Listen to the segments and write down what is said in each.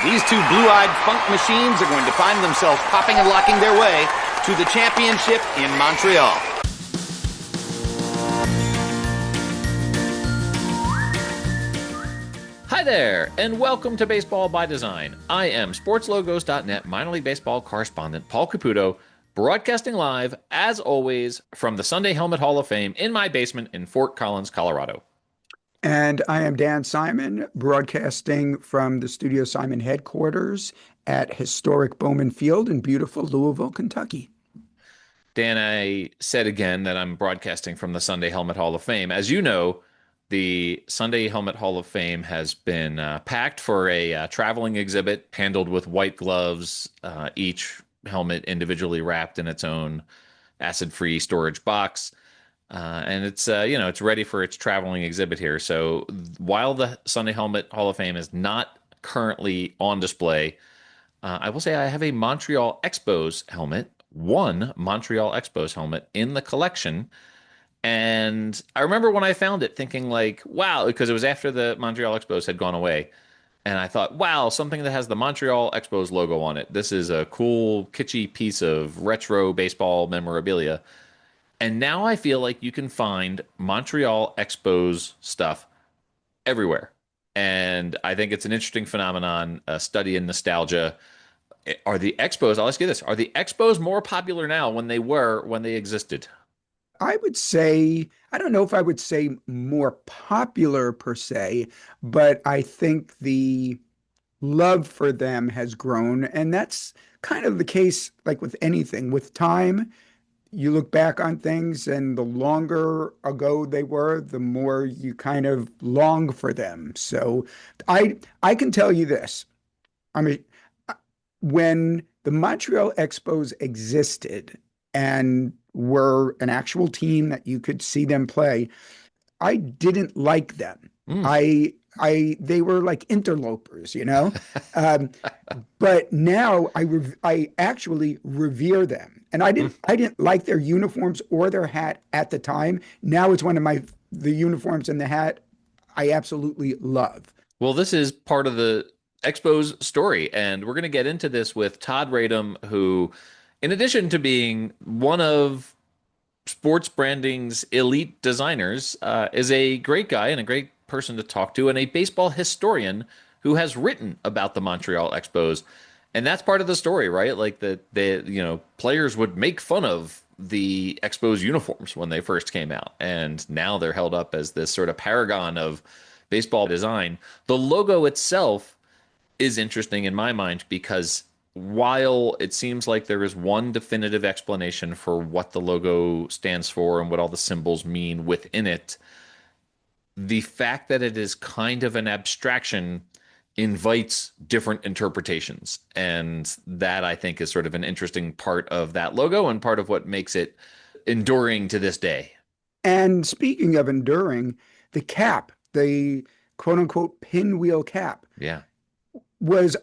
These two blue-eyed funk machines are going to find themselves popping and locking their way to the championship in Montreal. Hi there, and welcome to Baseball by Design. I am SportsLogos.net minor league baseball correspondent Paul Caputo, broadcasting live, as always, from the Sunday Helmet Hall of Fame in my basement in Fort Collins, Colorado. And I am Dan Simon, broadcasting from the Studio Simon headquarters at historic Bowman Field in beautiful Louisville, Kentucky. Dan, I said again that I'm broadcasting from the Sunday Helmet Hall of Fame. As you know, the Sunday Helmet Hall of Fame has been packed for a traveling exhibit handled with white gloves, each helmet individually wrapped in its own acid-free storage box. And it's it's ready for its traveling exhibit here. So while the Sunday Helmet Hall of Fame is not currently on display, I will say I have a Montreal Expos helmet, one Montreal Expos helmet in the collection. And I remember when I found it thinking like, wow, because it was after the Montreal Expos had gone away. And I thought, wow, something that has the Montreal Expos logo on it. This is a cool, kitschy piece of retro baseball memorabilia. And now I feel like you can find Montreal Expos stuff everywhere. And I think it's an interesting phenomenon, a study in nostalgia. Are the Expos, I'll ask you this, are the Expos more popular now when they existed? I would say, I don't know if I would say more popular per se, but I think the love for them has grown. And that's kind of the case, like with anything. With time, you look back on things, and the longer ago they were, the more you kind of long for them. So I can tell you this. I mean, when the Montreal Expos existed and were an actual team that you could see them play, I didn't like them. Mm. They were like interlopers, you know. But now I actually revere them, and I didn't like their uniforms or their hat at the time. Now it's one of the uniforms and the hat I absolutely love. Well, this is part of the Expos story, and we're going to get into this with Todd Radom, who, in addition to being one of sports branding's elite designers, is a great guy and a great person to talk to, and a baseball historian who has written about the Montreal Expos. And that's part of the story, right? Like the players would make fun of the Expos uniforms when they first came out, and now they're held up as this sort of paragon of baseball design. The logo itself is interesting in my mind because while it seems like there is one definitive explanation for what the logo stands for and what all the symbols mean within it, the fact that it is kind of an abstraction invites different interpretations. And that, I think, is sort of an interesting part of that logo and part of what makes it enduring to this day. And speaking of enduring, the cap, the quote unquote pinwheel cap, Yeah. was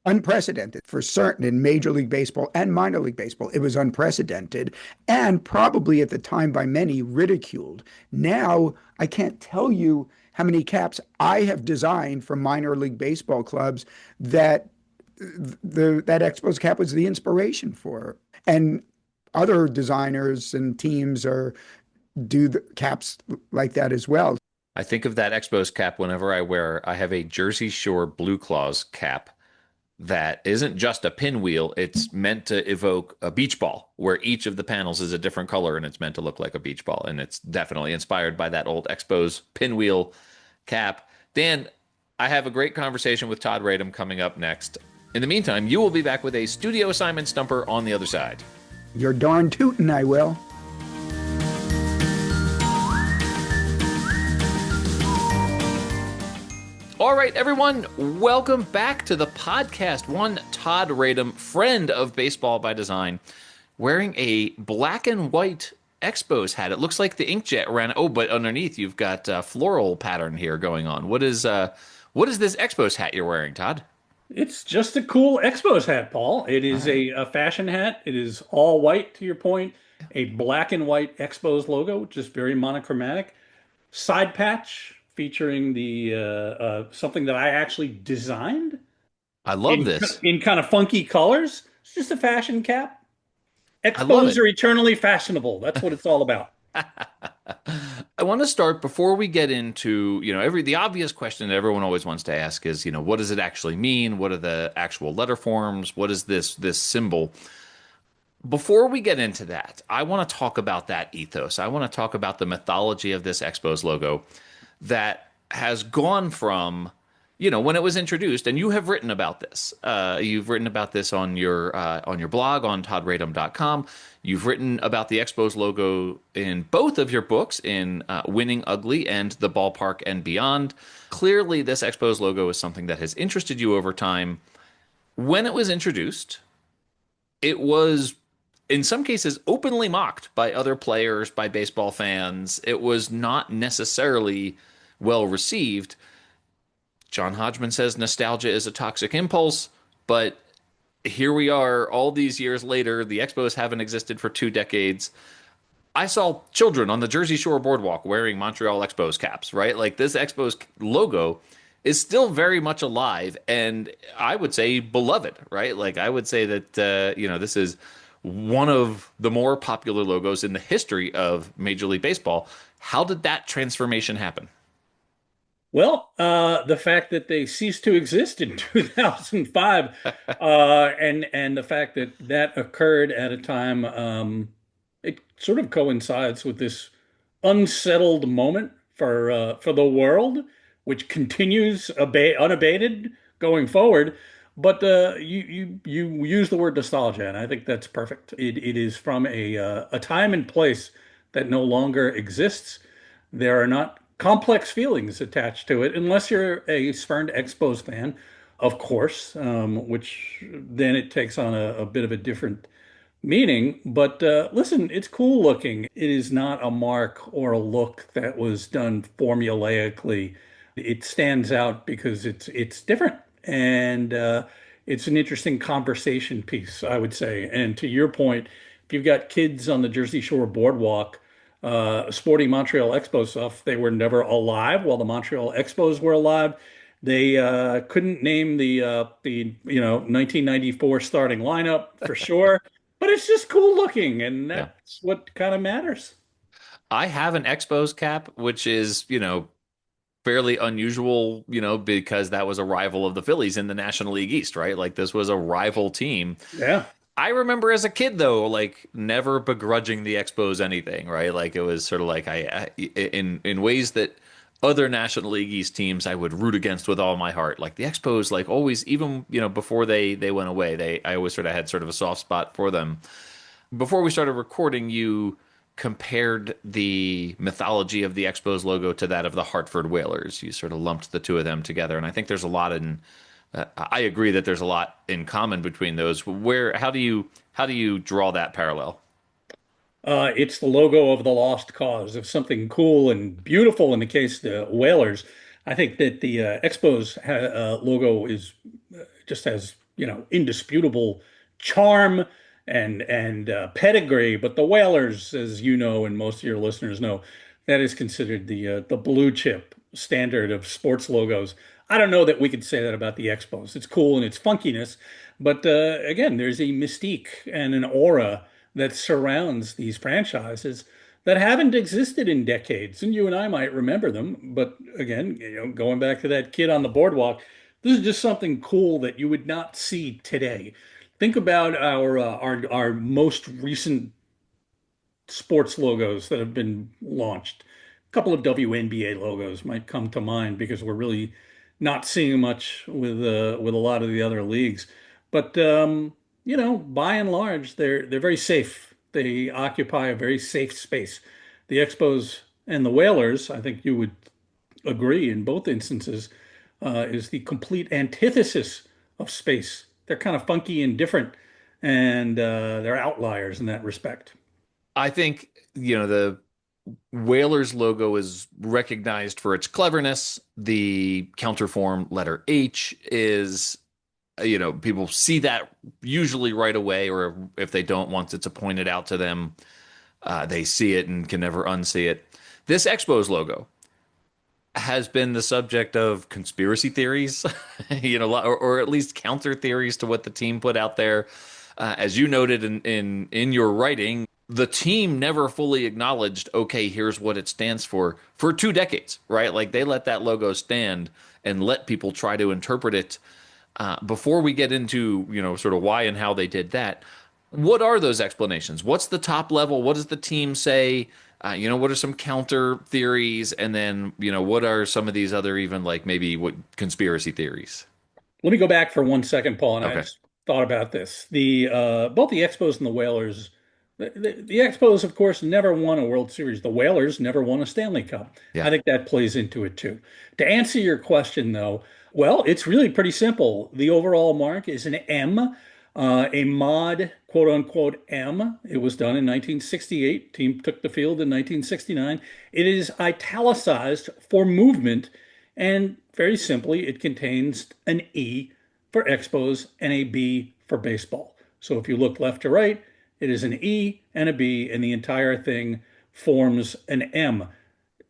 unprecedented for certain in Major League Baseball and minor league baseball. It was unprecedented and probably at the time by many ridiculed. Now, I can't tell you how many caps I have designed for minor league baseball clubs that that Expos cap was the inspiration for. And other designers and teams do the caps like that as well. I think of that Expos cap whenever I have a Jersey Shore Blue Claws cap that isn't just a pinwheel. It's meant to evoke a beach ball where each of the panels is a different color and it's meant to look like a beach ball. And it's definitely inspired by that old Expos pinwheel cap. Dan, I have a great conversation with Todd Radom coming up next. In the meantime, you will be back with a studio assignment stumper on the other side. You're darn tootin', I will. All right, everyone, welcome back to the podcast. One Todd Radom, friend of Baseball by Design, wearing a black and white Expos hat. It looks like the inkjet ran. Oh, but underneath you've got a floral pattern here going on. What is this Expos hat you're wearing, Todd? It's just a cool Expos hat, Paul. It is a fashion hat. It is all white, to your point. A black and white Expos logo, just very monochromatic. Side patch featuring the something that I actually designed. I love this. in kind of funky colors. It's just a fashion cap. I love Expos it. are eternally fashionable. That's what it's all about. I want to start before we get into, the obvious question that everyone always wants to ask is, what does it actually mean? What are the actual letter forms? What is this symbol? Before we get into that, I want to talk about that ethos. I want to talk about the mythology of this Expos logo that has gone from, when it was introduced, and you have written about this. You've written about this on your blog on toddradom.com. You've written about the Expos logo in both of your books, in Winning Ugly and The Ballpark and Beyond. Clearly, this Expos logo is something that has interested you over time. When it was introduced, it was in some cases openly mocked by other players, by baseball fans. It was not necessarily well received. John Hodgman says nostalgia is a toxic impulse, but here we are all these years later. The Expos haven't existed for 2 decades. I saw children on the Jersey Shore boardwalk wearing Montreal Expos caps, right? Like this Expos logo is still very much alive and I would say beloved, right? Like I would say that, this is one of the more popular logos in the history of Major League Baseball. How did that transformation happen? Well, the fact that they ceased to exist in 2005, and the fact that that occurred at a time, it sort of coincides with this unsettled moment for the world, which continues unabated going forward. But you use the word nostalgia, and I think that's perfect. It is from a time and place that no longer exists. There are not complex feelings attached to it, unless you're a spurned Expos fan, of course, which then it takes on a bit of a different meaning. But listen, it's cool looking. It is not a mark or a look that was done formulaically. It stands out because it's different and it's an interesting conversation piece, I would say. And to your point, if you've got kids on the Jersey Shore boardwalk sporting Montreal Expos stuff, they were never alive while the Montreal Expos were alive. They couldn't name the 1994 starting lineup for sure, but it's just cool looking, and Yeah. that's what kind of matters. I have an Expos cap, which is, fairly unusual, because that was a rival of the Phillies in the National League East, right? Like this was a rival team. Yeah. I remember as a kid though, like never begrudging the Expos anything, right? Like it was sort of like in ways that other National League East teams I would root against with all my heart. Like the Expos, like always, even before they went away, I always sort of had sort of a soft spot for them. Before we started recording, you compared the mythology of the Expos logo to that of the Hartford Whalers. You sort of lumped the two of them together, and I think there's a lot in. I agree that there's a lot in common between those. How do you draw that parallel? It's the logo of the lost cause of something cool and beautiful in the case of the Whalers. I think that the Expos logo is just has, indisputable charm and pedigree, but the Whalers, as you know, and most of your listeners know, that is considered the blue chip standard of sports logos. I don't know that we could say that about the Expos. It's cool in its funkiness, but again, there's a mystique and an aura that surrounds these franchises that haven't existed in decades. And you and I might remember them, but again, going back to that kid on the boardwalk, this is just something cool that you would not see today. Think about our most recent sports logos that have been launched. A couple of WNBA logos might come to mind because we're really not seeing much with a lot of the other leagues. But by and large, they're very safe. They occupy a very safe space. The Expos and the Whalers, I think you would agree in both instances, is the complete antithesis of space. They're kind of funky and different, and they're outliers in that respect. I think the Whalers logo is recognized for its cleverness. The counterform letter H is, people see that usually right away, or if they don't, once it's pointed out to them, they see it and can never unsee it. This Expos logo, has been the subject of conspiracy theories, or at least counter theories to what the team put out there. As you noted in your writing, the team never fully acknowledged, okay, here's what it stands for 2 decades, right? Like they let that logo stand and let people try to interpret it. Before we get into, sort of why and how they did that, what are those explanations? What's the top level? What does the team say? What are some counter theories? And then, what are some of these other even like maybe what conspiracy theories? Let me go back for 1 second, Paul, and I Okay. just thought about this. The both the Expos and the Whalers, the Expos, of course, never won a World Series. The Whalers never won a Stanley Cup. I Yeah. think that plays into it too. To answer your question, though, well, it's really pretty simple. The overall mark is an M, a mod, quote unquote M. It was done in 1968. Team took the field in 1969. It is italicized for movement, and very simply, it contains an E for Expos and a B for baseball. So if you look left to right, it is an E and a B, and the entire thing forms an M.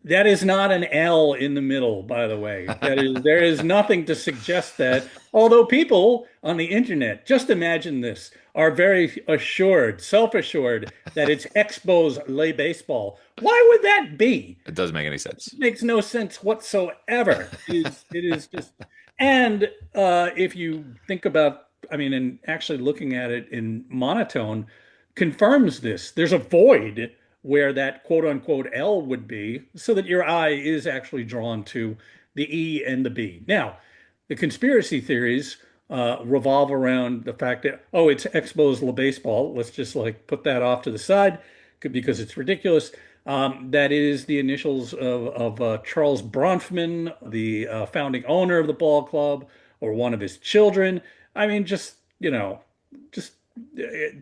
That is not an L in the middle, by the way. There is nothing to suggest that. Although people on the internet, just imagine this, are very assured, self-assured that it's Expos Le Baseball. Why would that be? It doesn't make any sense. It makes no sense whatsoever. It is just, and if you think about, I mean, and actually looking at it in monotone confirms this. There's a void where that quote unquote L would be, so that your eye is actually drawn to the E and the B. Now, the conspiracy theories revolve around the fact that, oh, it's Expos Le Baseball. Let's just like put that off to the side because it's ridiculous. That is the initials of Charles Bronfman, the founding owner of the ball club, or one of his children. I mean, just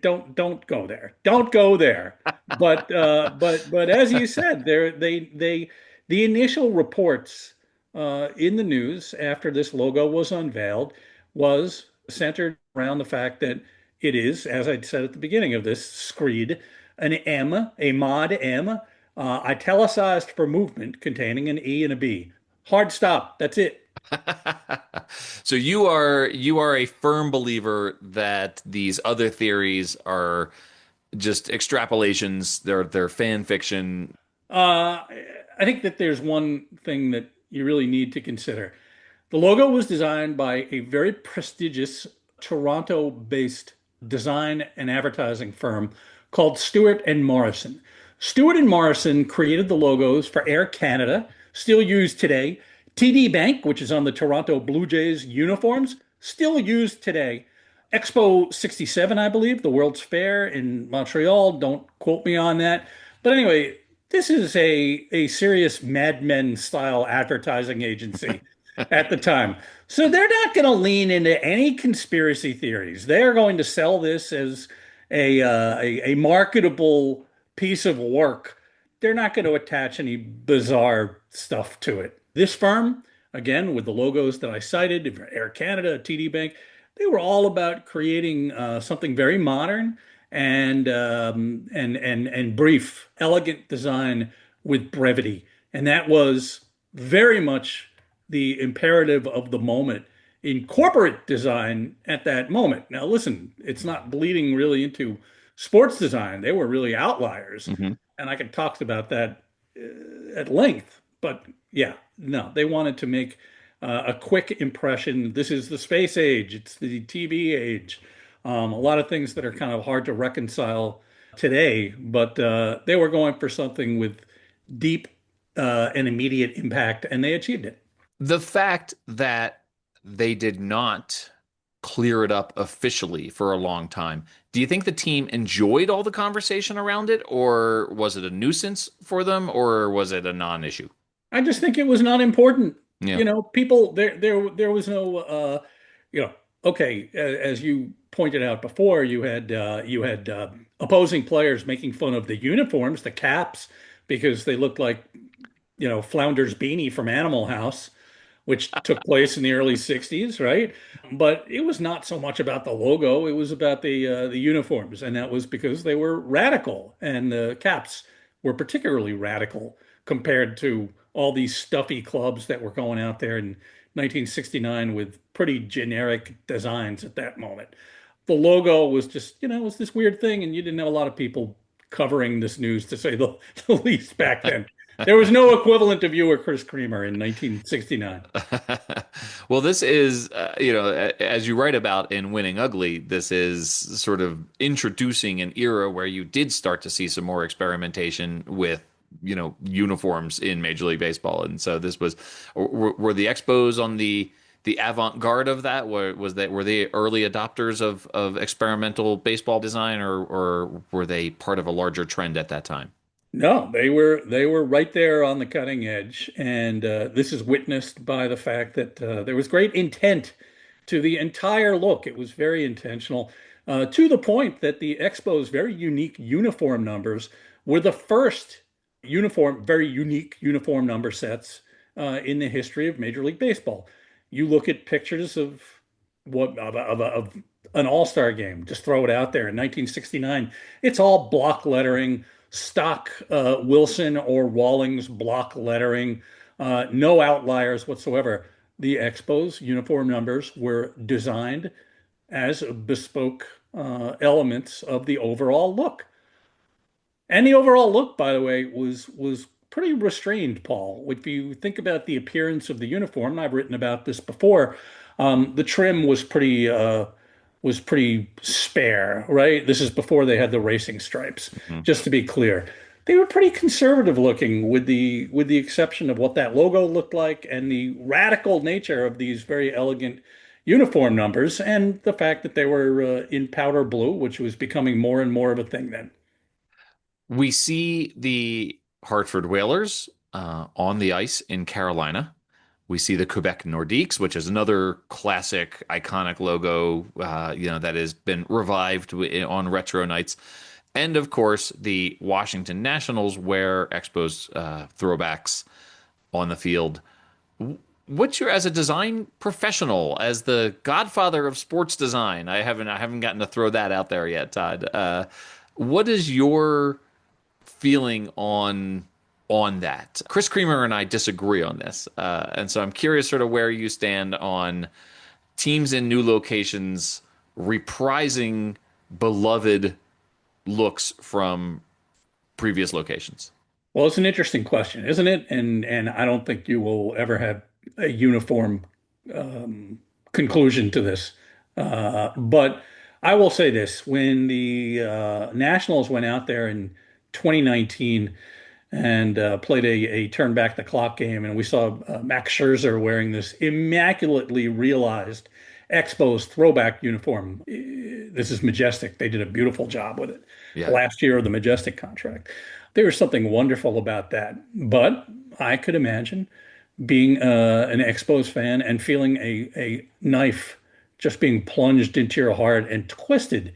don't go there. Don't go there. But as you said, the initial reports in the news after this logo was unveiled was centered around the fact that it is, as I said at the beginning of this screed, an M, a mod M, italicized for movement, containing an E and a B. Hard stop. That's it. So you are a firm believer that these other theories are just extrapolations, they're fan fiction. Uh, I think that there's one thing that you really need to consider. The logo was designed by a very prestigious Toronto-based design and advertising firm called Stewart and Morrison. Stewart and Morrison created the logos for Air Canada, still used today. TD Bank, which is on the Toronto Blue Jays uniforms, still used today. Expo 67, I believe, the World's Fair in Montreal. Don't quote me on that. But anyway, this is a serious Mad Men style advertising agency at the time. So they're not going to lean into any conspiracy theories. They are going to sell this as a marketable piece of work. They're not going to attach any bizarre stuff to it. This firm, again, with the logos that I cited, Air Canada, TD Bank, they were all about creating something very modern and brief, elegant design with brevity. And that was very much the imperative of the moment in corporate design at that moment. Now, listen, it's not bleeding really into sports design. They were really outliers. Mhm. And I could talk about that at length. But yeah, no, they wanted to make a quick impression. This is the space age, it's the TV age. A lot of things that are kind of hard to reconcile today, but they were going for something with deep and immediate impact, and they achieved it. The fact that they did not clear it up officially for a long time, do you think the team enjoyed all the conversation around it, or was it a nuisance for them, or was it a non-issue? I just think it was not important. Yeah. People there was no you know, okay, as you pointed out before, you had opposing players making fun of the uniforms, the caps, because they looked like, Flounder's beanie from Animal House, which took place in the early 60s, right? But it was not so much about the logo, it was about the uniforms, and that was because they were radical, and the caps were particularly radical compared to all these stuffy clubs that were going out there in 1969 with pretty generic designs at that moment. The logo was just, it was this weird thing, and you didn't have a lot of people covering this news, to say the least, back then. There was no equivalent of you or Chris Creamer in 1969. Well, this is, as you write about in Winning Ugly, this is sort of introducing an era where you did start to see some more experimentation with, uniforms in Major League Baseball. And so this was, were the Expos on the avant-garde of that? Were they early adopters of experimental baseball design, or were they part of a larger trend at that time? No, they were right there on the cutting edge, and this is witnessed by the fact that there was great intent to the entire look. It was very intentional, to the point that the Expos' very unique uniform numbers were the first very unique uniform number sets in the history of Major League Baseball. You look at pictures of of an All-Star game, just throw it out there in 1969. It's all block lettering, stock Wilson or Rawlings block lettering, no outliers whatsoever. The Expos uniform numbers were designed as bespoke elements of the overall look. And the overall look, by the way, was pretty restrained, Paul. If you think about the appearance of the uniform, and I've written about this before, the trim was pretty spare, right? This is before they had the racing stripes, Mhm. just to be clear. They were pretty conservative looking, with the exception of what that logo looked like and the radical nature of these very elegant uniform numbers, and the fact that they were in powder blue, which was becoming more and more of a thing then. We see the Hartford Whalers on the ice in Carolina. We see the Quebec Nordiques, which is another classic, iconic logo, that has been revived on retro nights. And of course, the Washington Nationals wear Expos throwbacks on the field. As a design professional, as the godfather of sports design? I haven't gotten to throw that out there yet, Todd. What is your feeling on that? Chris Creamer and I disagree on this, and so I'm curious, sort of where you stand on teams in new locations reprising beloved looks from previous locations. Well, it's an interesting question, isn't it? And I don't think you will ever have a uniform conclusion to this. But I will say this: when the Nationals went out there in 2019 and played a turn back the clock game, and we saw Max Scherzer wearing this immaculately realized Expos throwback uniform. This is majestic. They did a beautiful job with it. Yeah. Last year of the Majestic contract. There was something wonderful about that. But I could imagine being an Expos fan and feeling a knife just being plunged into your heart and twisted.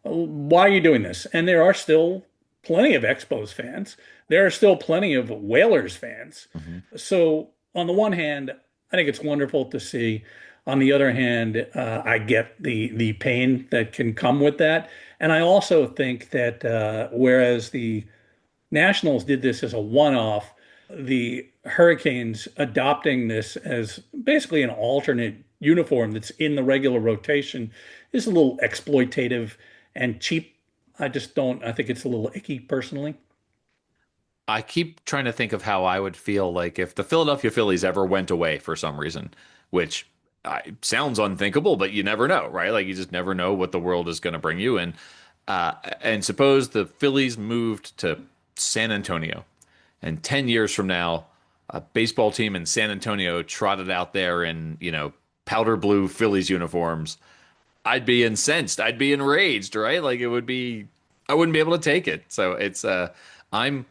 Why are you doing this? And there are still plenty of Expos fans. There are still plenty of Whalers fans. Mhm. So on the one hand, I think it's wonderful to see. On the other hand, I get the pain that can come with that. And I also think that whereas the Nationals did this as a one-off, the Hurricanes adopting this as basically an alternate uniform that's in the regular rotation is a little exploitative and cheap. I think it's a little icky personally. I keep trying to think of how I would feel like if the Philadelphia Phillies ever went away for some reason, which sounds unthinkable, but you never know, right? Like you just never know what the world is going to bring you. And suppose the Phillies moved to San Antonio, and 10 years from now, a baseball team in San Antonio trotted out there in, powder blue Phillies uniforms. I'd be incensed. I'd be enraged, right? Like I wouldn't be able to take it. So I'm,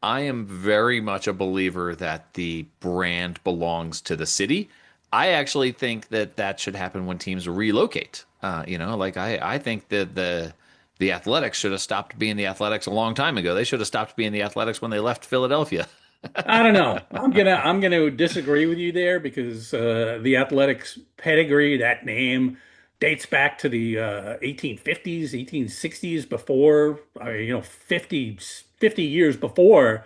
I am very much a believer that the brand belongs to the city. I actually think that should happen when teams relocate. Like I think that the Athletics should have stopped being the Athletics a long time ago. They should have stopped being the Athletics when they left Philadelphia. I don't know. I'm gonna disagree with you there because the Athletics pedigree, that name, dates back to the 1850s, 1860s, before 50 years before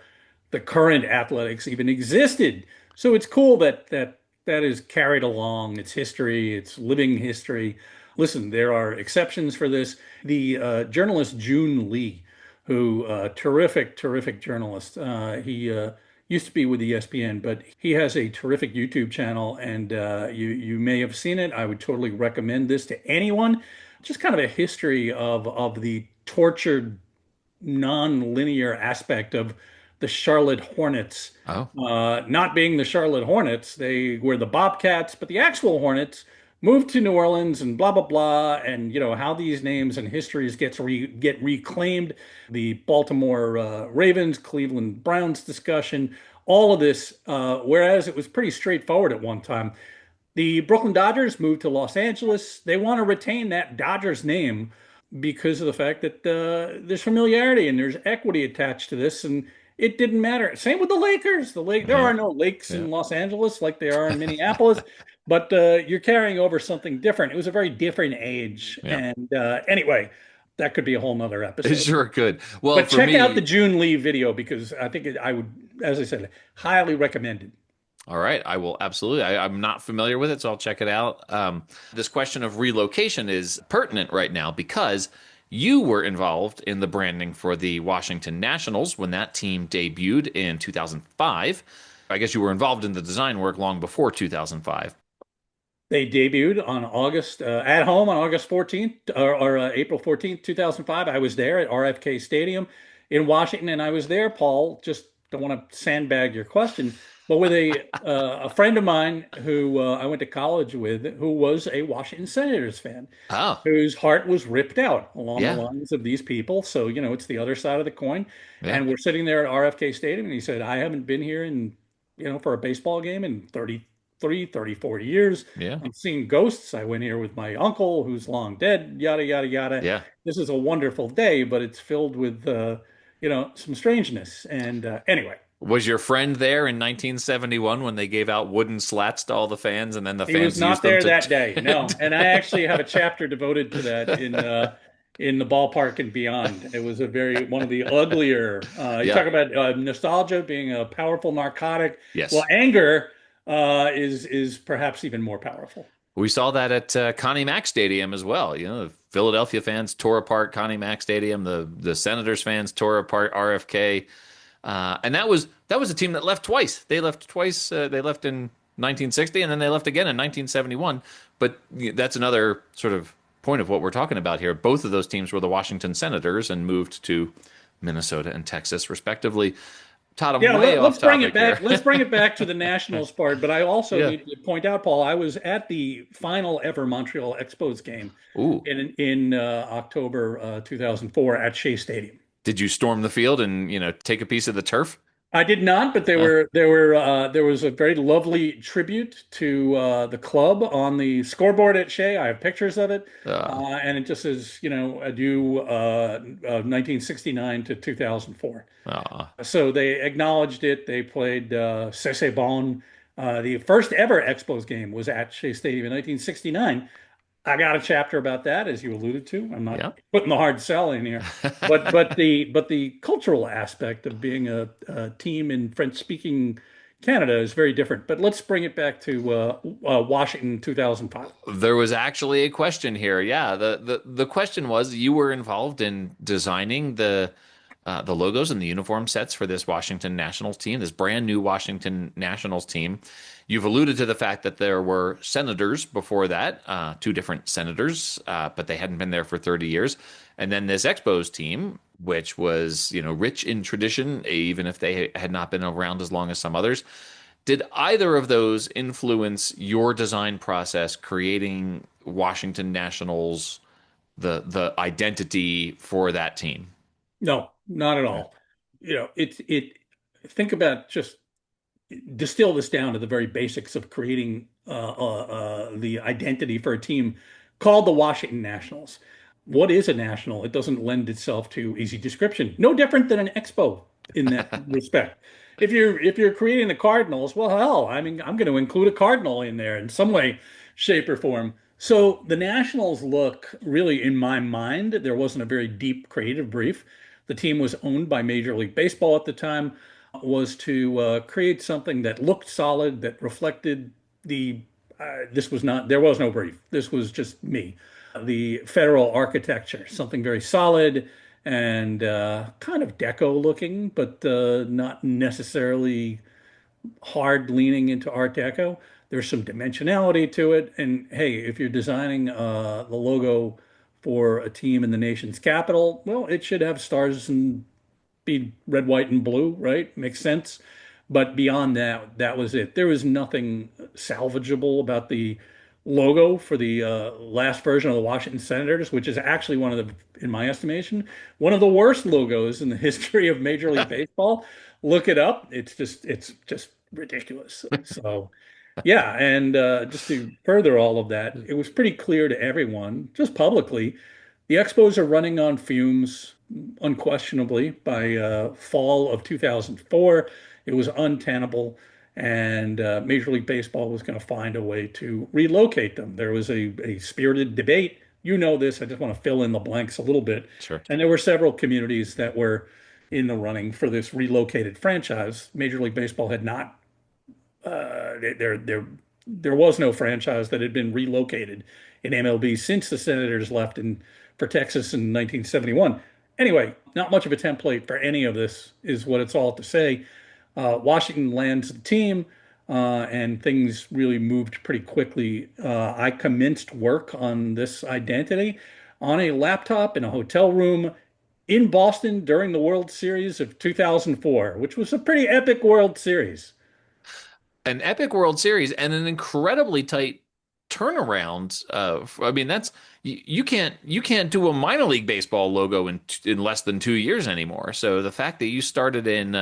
the current athletics even existed. So it's cool that is carried along. It's history, it's living history. Listen, there are exceptions for this. The journalist June Lee, who terrific journalist. He used to be with ESPN, but he has a terrific YouTube channel, and you may have seen it. I would totally recommend this to anyone. Just kind of a history of the tortured non-linear aspect of the Charlotte Hornets. Oh, Not being the Charlotte Hornets, they were the Bobcats, but the actual Hornets moved to New Orleans and blah blah blah, and how these names and histories get reclaimed. The Baltimore Ravens, Cleveland Browns discussion, all of this. Whereas it was pretty straightforward at one time. The Brooklyn Dodgers moved to Los Angeles. They want to retain that Dodgers name because of the fact that there's familiarity and there's equity attached to this, and it didn't matter. Same with the Lakers. There yeah, are no lakes yeah. in Los Angeles like there are in Minneapolis, but you're carrying over something different. It was a very different age, Yeah. and anyway, that could be a whole nother It episode. sure could. Well, But for check out the me, June Lee video because I think I would, as I said, highly recommend it. all right, I will absolutely. I'm not familiar with it, so I'll check it out. This question of relocation is pertinent right now because you were involved in the branding for the Washington Nationals when that team debuted in 2005. I guess you were involved in the design work long before 2005. They debuted on August at home on August 14th or April 14th, 2005. I was there at RFK Stadium in Washington, and I was there, Paul. Just don't want to sandbag your question, but with a friend of mine who I went to college with, who was a Washington Senators fan, Oh, whose heart was ripped out along the yeah, lines of these people. So, it's the other side of the coin. yeah, And we're sitting there at RFK Stadium, and he said, I haven't been here for a baseball game in 33, 34 years. yeah, I'm seeing ghosts. I went here with my uncle who's long dead, yada, yada, yada. yeah. This is a wonderful day, but it's filled with, some strangeness. And anyway, Was your friend there in 1971 when they gave out wooden slats to all the fans, and then the he was fans used not them there to? that day. No. And I actually have a chapter devoted to that in the ballpark and beyond. It was one of the uglier. You Yeah. talk about nostalgia being a powerful narcotic. Well, Yes. anger is perhaps even more powerful. We saw that at Connie Mack Stadium as well. The Philadelphia fans tore apart Connie Mack Stadium. The Senators fans tore apart RFK, and that was a team that left twice. They left twice. They left in 1960, and then they left again in 1971. But that's another sort of point of what we're talking about here. Both of those teams were the Washington Senators and moved to Minnesota and Texas, respectively. Todd, I'm Yeah, way off let's bring topic it back. here. Let's bring it back to the Nationals part. But I also Yeah. need to point out, Paul, I was at the final ever Montreal Expos game Ooh, in October 2004 at Shea Stadium. did you storm the field and take a piece of the turf? I did not, but Uh, there was a very lovely tribute to the club on the scoreboard at Shea. I have pictures of it, uh, and it just says, adieu, 1969 to 2004. uh, So they acknowledged it. They played C'est Bon. The first ever Expos game was at Shea Stadium in 1969. I got a chapter about that, as you alluded to. I'm not yeah. putting the hard sell in here, but the cultural aspect of being a team in French-speaking Canada is very different. But let's bring it back to Washington 2005. There was actually a question here. Yeah, the question was you were involved in designing the logos and the uniform sets for this Washington Nationals team, this brand new Washington Nationals team. You've alluded to the fact that there were senators before that, two different senators, but they hadn't been there for 30 years. And then this Expos team, which was, rich in tradition, even if they had not been around as long as some others. Did either of those influence your design process, creating Washington Nationals, the identity for that team? No, not at Yeah. all. It. Think about just distill this down to the very basics of creating the identity for a team called the Washington Nationals. What is a national? It doesn't lend itself to easy description. No different than an expo in that respect. If you're creating the Cardinals, well, hell, I mean, I'm going to include a Cardinal in there in some way, shape, or form. So the Nationals look really, in my mind, there wasn't a very deep creative brief. The team was owned by Major League Baseball at the time. was to create something that looked solid, that reflected the, this was not, there was no brief. This was just me. The federal architecture, something very solid and kind of deco looking, but not necessarily hard leaning into Art Deco. There's some dimensionality to it. And hey, if you're designing the logo for a team in the nation's capital, well, it should have stars and be red, white, and blue, right? Makes sense. But beyond that, that was it. There was nothing salvageable about the logo for the last version of the Washington Senators, which is actually one of the, in my estimation, one of the worst logos in the history of Major League Baseball. Look it up. It's just ridiculous. So, yeah, and just to further all of that, it was pretty clear to everyone, just publicly, the Expos are running on fumes, unquestionably. By fall of 2004, it was untenable, and Major League Baseball was going to find a way to relocate them. There was a spirited debate. You know this. I just want to fill in the blanks a little bit. Sure. And there were several communities that were in the running for this relocated franchise. Major League Baseball had not there was no franchise that had been relocated in MLB since the Senators left for Texas in 1971. Anyway, not much of a template for any of this is what it's all to say. Washington lands the team, and things really moved pretty quickly. I commenced work on this identity on a laptop in a hotel room in Boston during the World Series of 2004, which was a pretty epic World Series. An epic World Series and an incredibly tight turnaround. I mean, that's you can't do a minor league baseball logo in less than 2 years anymore. So the fact that you started in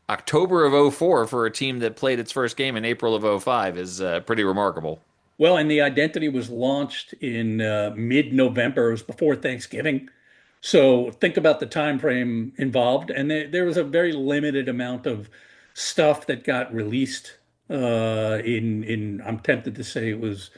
October of '04 for a team that played its first game in April of '05 is pretty remarkable. Well, and the identity was launched in mid-November. It was before Thanksgiving. So think about the time frame involved, and there was a very limited amount of stuff that got released. In I'm tempted to say it was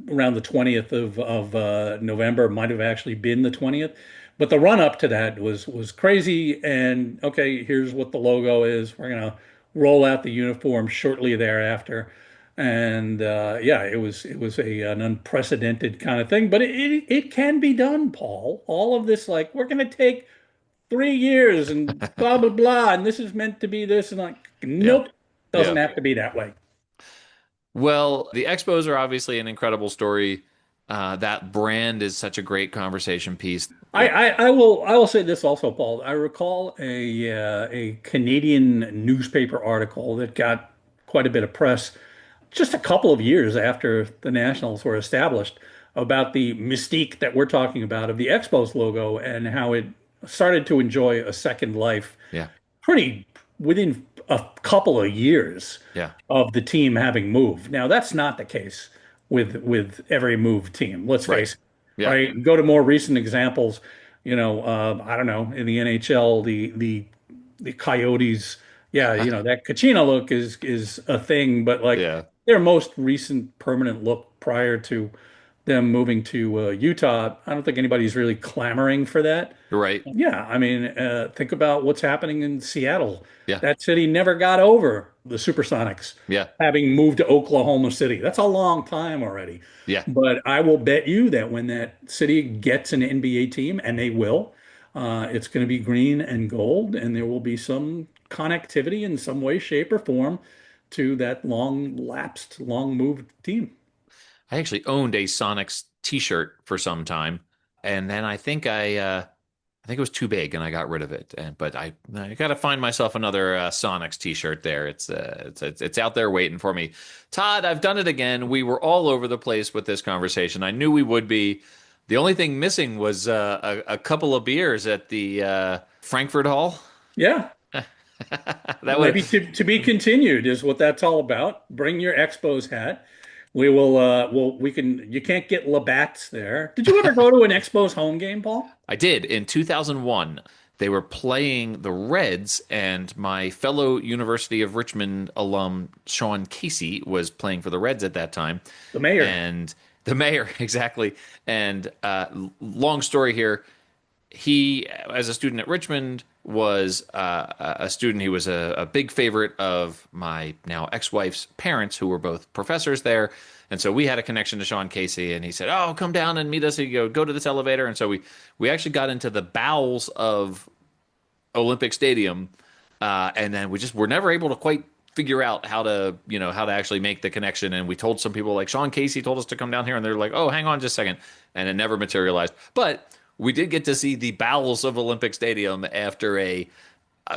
around the 20th of November. It might have actually been the 20th, but the run up to that was crazy. And okay, here's what the logo is. We're gonna roll out the uniform shortly thereafter. And yeah, it was an unprecedented kind of thing, but it can be done, Paul. All of this, like, we're going to take 3 years and blah blah blah, and this is meant to be this, and like, Yeah. nope, doesn't Yeah. have to be that way. Well, the Expos are obviously an incredible story. That brand is such a great conversation piece. I will say this also, Paul. I recall a Canadian newspaper article that got quite a bit of press just a couple of years after the Nationals were established about the mystique that we're talking about of the Expos logo and how it started to enjoy a second life Yeah. pretty within a couple of years Yeah. of the team having moved. Now, that's not the case with every moved team. Let's Right. face it, Yeah. right? Go to more recent examples. I don't know, in the NHL, the Coyotes. Yeah, that Kachina look is a thing, but like Yeah. their most recent permanent look prior to them moving to Utah, I don't think anybody's really clamoring for that. You're right. Yeah, I mean, think about what's happening in Seattle. Yeah. That city never got over the Supersonics Yeah. having moved to Oklahoma City. That's a long time already. Yeah. But I will bet you that when that city gets an NBA team, and they will, it's going to be green and gold, and there will be some connectivity in some way, shape, or form to that long lapsed, long moved team. I actually owned a Sonics t-shirt for some time, and then I think it was too big and I got rid of it. But I got to find myself another Sonics t-shirt there. It's out there waiting for me. Todd, I've done it again. We were all over the place with this conversation. I knew we would be. The only thing missing was a couple of beers at the Frankfurt Hall. Yeah. That Maybe was to be continued is what that's all about. Bring your Expos hat. We will, we can, you can't get Labatt's there. Did you ever go to an Expos home game, Paul? I did in 2001. They were playing the Reds, and my fellow University of Richmond alum Sean Casey was playing for the Reds at that time. The mayor. And the mayor, exactly. And long story here, he, as a student at Richmond, was a student. He was a big favorite of my now ex-wife's parents, who were both professors there. And so we had a connection to Sean Casey, and he said, "Oh, come down and meet us. You go to this elevator." And so we actually got into the bowels of Olympic Stadium, and then we're never able to quite figure out how to actually make the connection. And we told some people, like Sean Casey told us to come down here, and they're like, "Oh, hang on just a second," and it never materialized. But we did get to see the bowels of Olympic Stadium after a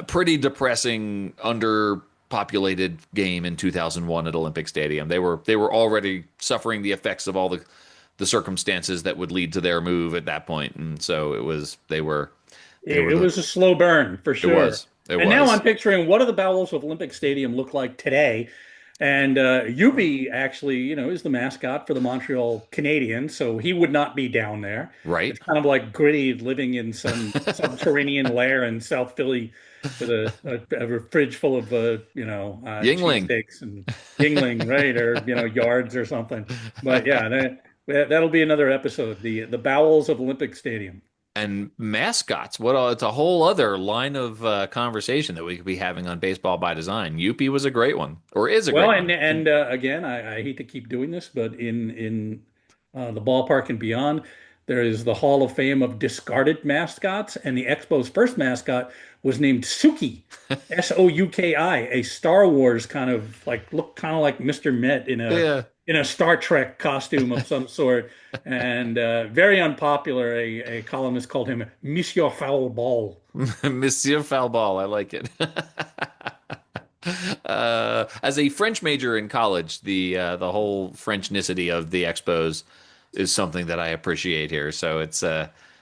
pretty depressing, underpopulated game in 2001 at Olympic Stadium. They were already suffering the effects of all the circumstances that would lead to their move at that point, and so It was a slow burn for sure. It Now was. I'm picturing what do the bowels of Olympic Stadium look like today? And Yubi actually, is the mascot for the Montreal Canadiens, so he would not be down there. Right. It's kind of like Gritty living in some subterranean lair in South Philly with a fridge full of, Yingling. cheesesteaks and Yingling, right? Or, yards or something. But yeah, that'll be another episode, the bowels of Olympic Stadium. And mascots, it's a whole other line of conversation that we could be having on Baseball by Design. Yuppie was a great one, or is a Well, great and one. and again, I hate to keep doing this, but in the ballpark and beyond, there is the Hall of Fame of discarded mascots, and the Expos' first mascot was named Suki, Souki, a Star Wars kind of like Mr. Met Yeah. in a Star Trek costume of some sort, and very unpopular. A columnist called him Monsieur Foul Ball. Monsieur Falball, I like it. As a French major in college, the whole Frenchnicity of the Expos is something that I appreciate here. So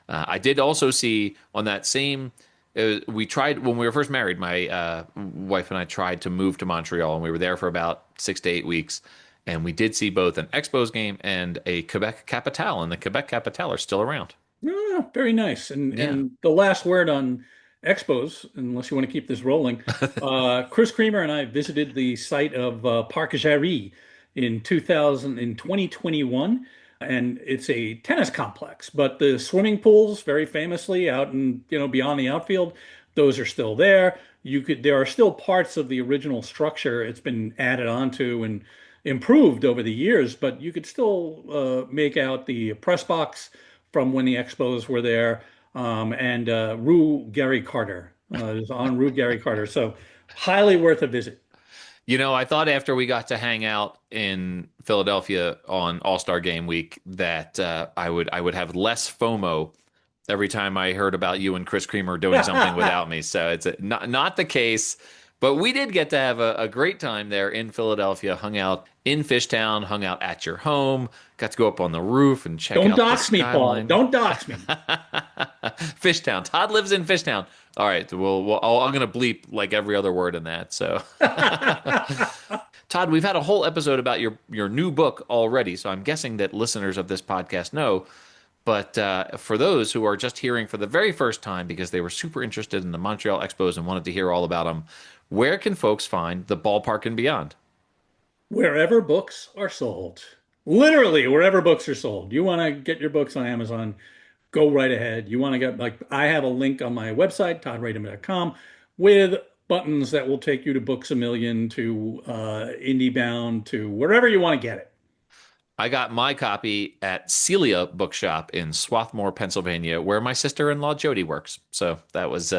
I did also see on that same. We tried when we were first married. My wife and I tried to move to Montreal, and we were there for about 6 to 8 weeks. And we did see both an Expos game and a Quebec Capitale, and the Quebec Capitale are still around. Oh, very nice. And Yeah. and the last word on Expos, unless you want to keep this rolling, Chris Creamer and I visited the site of Parc Jarry in 2021, and it's a tennis complex. But the swimming pools, very famously out in beyond the outfield, those are still there. There are still parts of the original structure. It's been added onto and improved over the years, but you could still make out the press box from when the Expos were there, and Rue Gary Carter is on Rue Gary Carter. So highly worth a visit. I thought after we got to hang out in Philadelphia on All-Star Game Week that I would have less FOMO every time I heard about you and Chris Creamer doing something without me. So it's not the case. But we did get to have a great time there in Philadelphia, hung out in Fishtown, hung out at your home, got to go up on the roof and check Don't out the dox me, Paul. skyline. Don't dox me. Fishtown. Todd lives in Fishtown. All right. I'm going to bleep like every other word in that. So, Todd, we've had a whole episode about your new book already. So I'm guessing that listeners of this podcast know. But for those who are just hearing for the very first time because they were super interested in the Montreal Expos and wanted to hear all about them, where can folks find the Ballpark and Beyond? Wherever books are sold. Literally, wherever books are sold. You want to get your books on Amazon, go right ahead. You want to get, I have a link on my website, toddradham.com, with buttons that will take you to Books A Million, to IndieBound, to wherever you want to get it. I got my copy at Celia Bookshop in Swarthmore, Pennsylvania, where my sister-in-law Jody works. So that was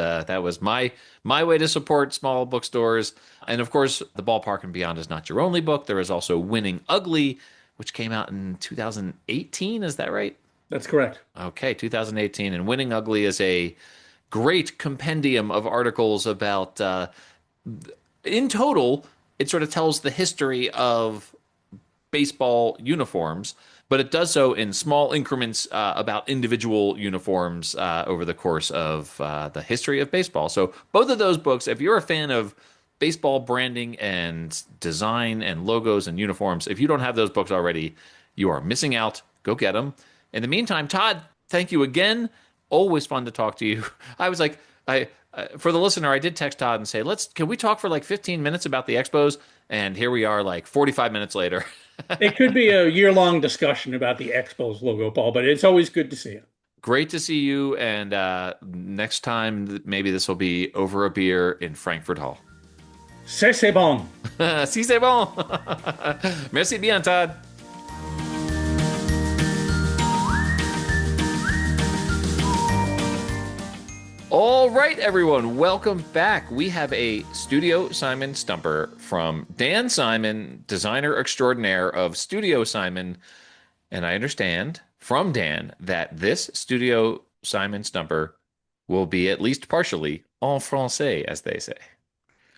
my way to support small bookstores. And of course, The Ballpark and Beyond is not your only book. There is also Winning Ugly, which came out in 2018. Is that right? That's correct. Okay, 2018. And Winning Ugly is a great compendium of articles about, in total, it sort of tells the history of baseball uniforms, but it does so in small increments about individual uniforms over the course of the history of baseball. So both of those books, if you're a fan of baseball branding and design and logos and uniforms, if you don't have those books already, you are missing out. Go get them. In the meantime, Todd, thank you again. Always fun to talk to you. I was like, for the listener, I did text Todd and say, can we talk for like 15 minutes about the Expos? And here we are like 45 minutes later. It could be a year-long discussion about the Expos logo, Paul, but it's always good to see you. Great to see you. And next time, maybe this will be over a beer in Frankfurt Hall. C'est bon. Si c'est bon. Merci bien, Todd. All right, everyone, welcome back. We have a Studio Simon Stumper from Dan Simon, designer extraordinaire of Studio Simon. And I understand from Dan that this Studio Simon Stumper will be at least partially en français, as they say.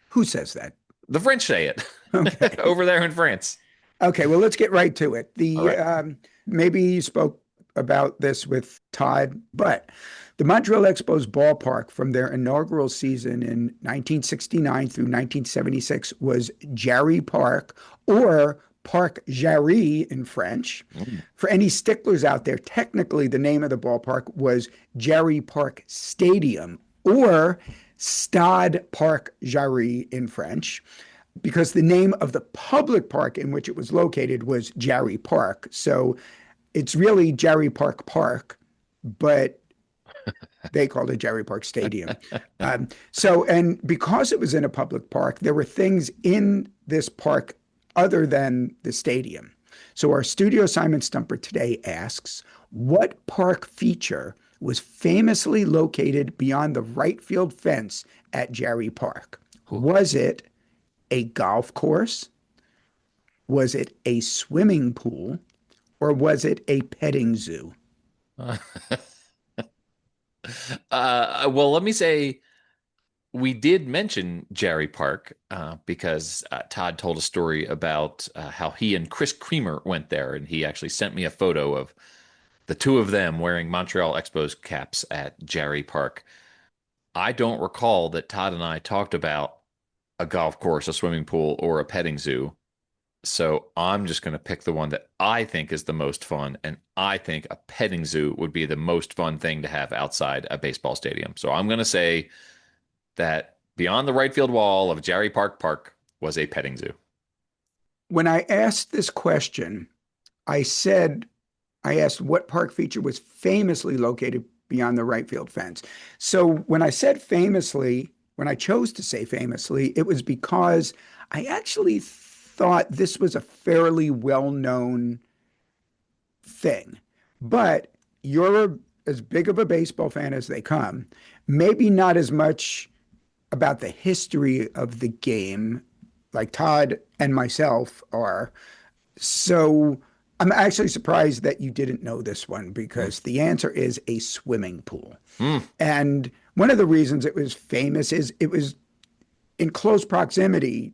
Who says that? The French say it. Okay. Over there in France. Okay, well, let's get right to it. All right. Maybe you spoke about this with Todd, but the Montreal Expos ballpark from their inaugural season in 1969 through 1976 was Jarry Park, or Parc Jarry in French. For any sticklers out there, technically the name of the ballpark was Jarry Park Stadium, or Stade Parc Jarry in French, because the name of the public park in which it was located was Jarry Park. So it's really Jarry Park Park, but they called it Jarry Park Stadium. And because it was in a public park, there were things in this park other than the stadium. So our Studio Simon Stumper today asks, what park feature was famously located beyond the right field fence at Jarry Park? Was it a golf course? Was it a swimming pool? Or was it a petting zoo? Well, let me say we did mention Jarry Park because Todd told a story about how he and Chris Creamer went there, and he actually sent me a photo of the two of them wearing Montreal Expos caps at Jarry Park. I don't recall that Todd and I talked about a golf course, a swimming pool, or a petting zoo. So I'm just going to pick the one that I think is the most fun, and I think a petting zoo would be the most fun thing to have outside a baseball stadium. So I'm going to say that beyond the right field wall of Jarry Park Park was a petting zoo. When I asked this question, I asked what park feature was famously located beyond the right field fence. So when I said famously, when I chose to say famously, it was because I actually thought this was a fairly well-known thing. But you're as big of a baseball fan as they come, maybe not as much about the history of the game like Todd and myself are. So I'm actually surprised that you didn't know this one, because the answer is a swimming pool. And one of the reasons it was famous is it was in close proximity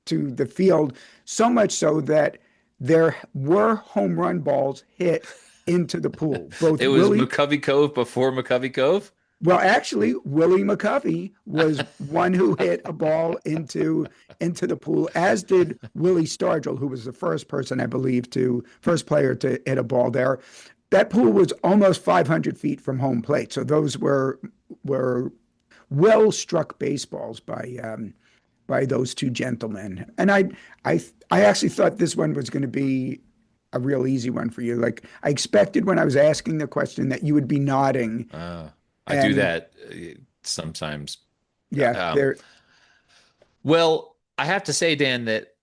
to the field, so much so that there were home run balls hit into the pool. It was McCovey Cove before McCovey Cove? Well, actually, Willie McCovey was one who hit a ball into the pool, as did Willie Stargell, who was the first person, I believe, first player to hit a ball there. That pool was almost 500 feet from home plate. So those were well-struck baseballs by those two gentlemen. And I actually thought this one was going to be a real easy one for you. Like, I expected when I was asking the question that you would be nodding. I do that sometimes. Yeah. Well, I have to say, Dan, that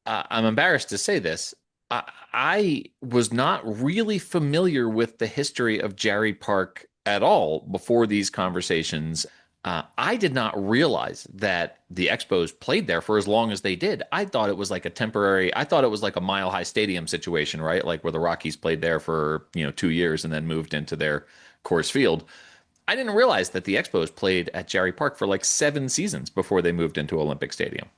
I'm embarrassed to say this. I was not really familiar with the history of Jarry Park at all before these conversations. I did not realize that the Expos played there for as long as they did. I thought it was like I thought it was like a Mile High Stadium situation, right? Like where the Rockies played there for, 2 years and then moved into their Coors Field. I didn't realize that the Expos played at Jarry Park for like 7 seasons before they moved into Olympic Stadium.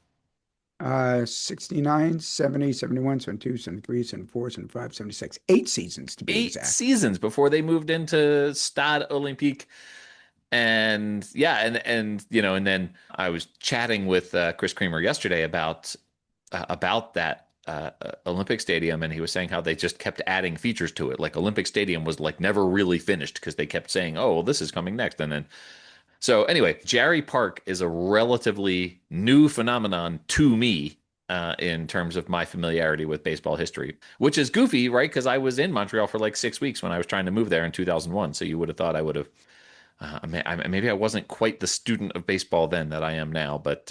69, 70, 71, 72, 73, 74, 75, 76. 8 seasons to be exact. 8 seasons before they moved into Stade Olympique. And yeah, and then I was chatting with Chris Creamer yesterday about that Olympic Stadium, and he was saying how they just kept adding features to it. Like Olympic Stadium was like never really finished because they kept saying, "Oh, well, this is coming next," and then. So anyway, Jarry Park is a relatively new phenomenon to me, in terms of my familiarity with baseball history, which is goofy, right? Because I was in Montreal for like 6 weeks when I was trying to move there in 2001. So you would have thought I would have, maybe I wasn't quite the student of baseball then that I am now, but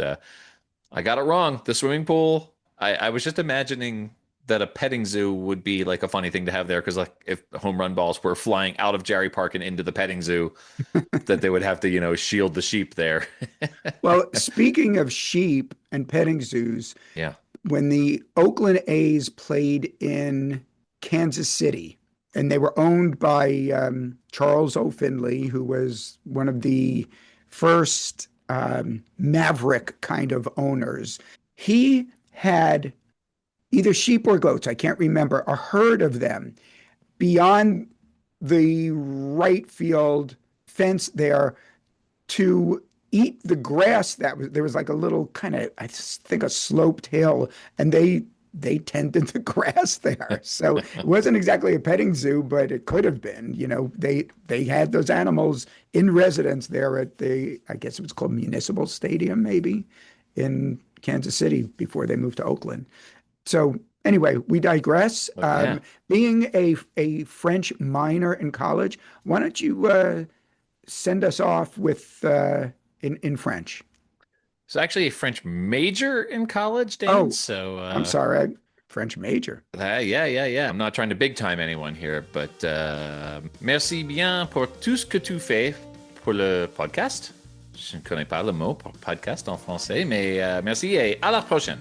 I got it wrong. The swimming pool, I was just imagining that a petting zoo would be like a funny thing to have there because like if home run balls were flying out of Jerry Park and into the petting zoo, that they would have to, shield the sheep there. Well, speaking of sheep and petting zoos, Yeah. when the Oakland A's played in Kansas City, and they were owned by Charles O. Finley, who was one of the first maverick kind of owners. He had either sheep or goats, I can't remember, a herd of them beyond the right field fence there to eat the grass there was like a little kind of, I think, a sloped hill, and they tended the grass there. So it wasn't exactly a petting zoo, but it could have been. They had those animals in residence there at I guess it was called Municipal Stadium, maybe, in Kansas City before they moved to Oakland. So anyway, we digress. Yeah. Being a French minor in college, why don't you send us off with in French? So actually a French major in college, Dan. Oh, So I'm sorry, French major. yeah. I'm not trying to big time anyone here, but merci bien pour tout ce que tu fais pour le podcast. Je ne connais pas le mot pour podcast en français, mais merci et à la prochaine.